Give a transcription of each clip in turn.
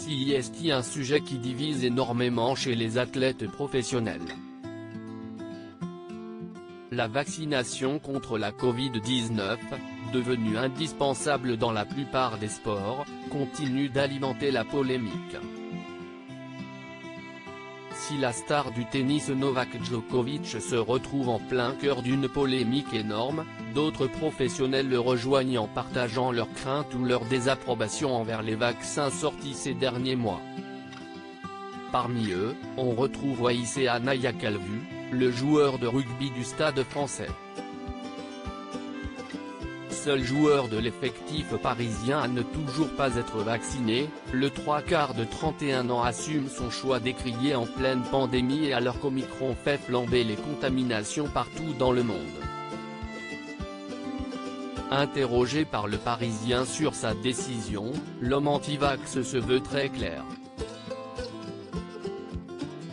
Si est un sujet qui divise énormément chez les athlètes professionnels. La vaccination contre la Covid-19, devenue indispensable dans la plupart des sports, continue d'alimenter la polémique. Si la star du tennis Novak Djokovic se retrouve en plein cœur d'une polémique énorme, d'autres professionnels le rejoignent en partageant leurs craintes ou leur désapprobation envers les vaccins sortis ces derniers mois. Parmi eux, on retrouve Waïsea Nayakalvu, le joueur de rugby du Stade français. Seul joueur de l'effectif parisien à ne toujours pas être vacciné, le trois-quarts de 31 ans assume son choix décrié en pleine pandémie et alors qu'Omicron fait flamber les contaminations partout dans le monde. Interrogé par le Parisien sur sa décision, l'homme anti-vax se veut très clair.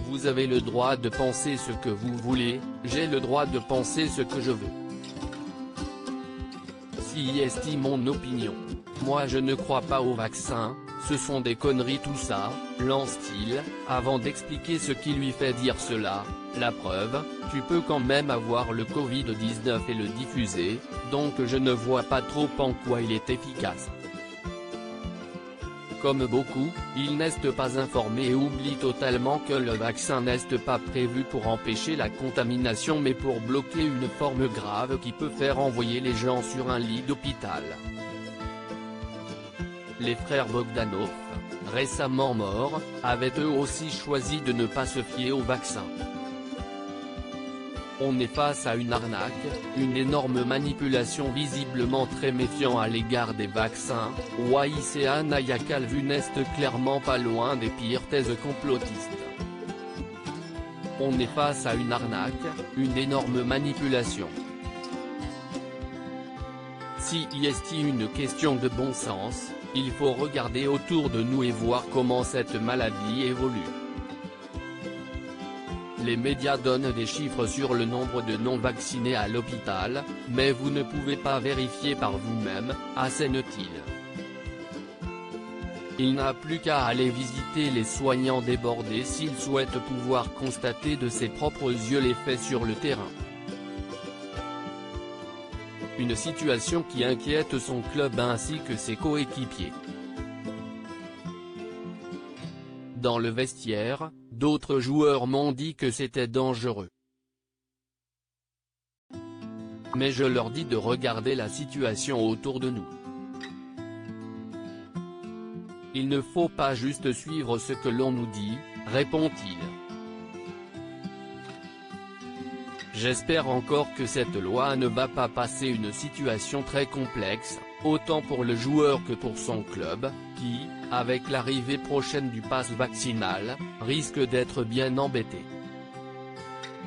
Vous avez le droit de penser ce que vous voulez, j'ai le droit de penser ce que je veux. Si est mon opinion. Moi je ne crois pas au vaccin, ce sont des conneries tout ça, lance-t-il, avant d'expliquer ce qui lui fait dire cela. La preuve, tu peux quand même avoir le Covid-19 et le diffuser, donc je ne vois pas trop en quoi il est efficace. Comme beaucoup, il n'est pas informé et oublie totalement que le vaccin n'est pas prévu pour empêcher la contamination mais pour bloquer une forme grave qui peut faire envoyer les gens sur un lit d'hôpital. Les frères Bogdanov, récemment morts, avaient eux aussi choisi de ne pas se fier au vaccin. On est face à une arnaque, une énorme manipulation visiblement très méfiant à l'égard des vaccins. Waïsea Nayakalvu n'est clairement pas loin des pires thèses complotistes. On est face à une arnaque, une énorme manipulation. Si est une question de bon sens, il faut regarder autour de nous et voir comment cette maladie évolue. Les médias donnent des chiffres sur le nombre de non-vaccinés à l'hôpital, mais vous ne pouvez pas vérifier par vous-même, assène-t-il. Il n'a plus qu'à aller visiter les soignants débordés s'il souhaite pouvoir constater de ses propres yeux les faits sur le terrain. Une situation qui inquiète son club ainsi que ses coéquipiers. Dans le vestiaire, d'autres joueurs m'ont dit que c'était dangereux. Mais je leur dis de regarder la situation autour de nous. Il ne faut pas juste suivre ce que l'on nous dit, répond-il. J'espère encore que cette loi ne va pas passer une situation très complexe, autant pour le joueur que pour son club, qui, avec l'arrivée prochaine du pass vaccinal, risque d'être bien embêté.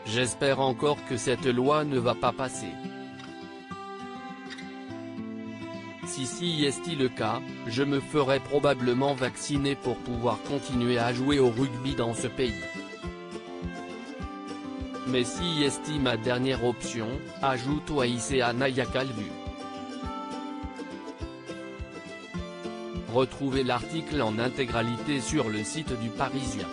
J'espère encore que cette loi ne va pas passer. Si est le cas, je me ferai probablement vacciner pour pouvoir continuer à jouer au rugby dans ce pays. Mais si est ma dernière option, ajoute Waïsea Nayakalvu. Retrouvez l'article en intégralité sur le site du Parisien.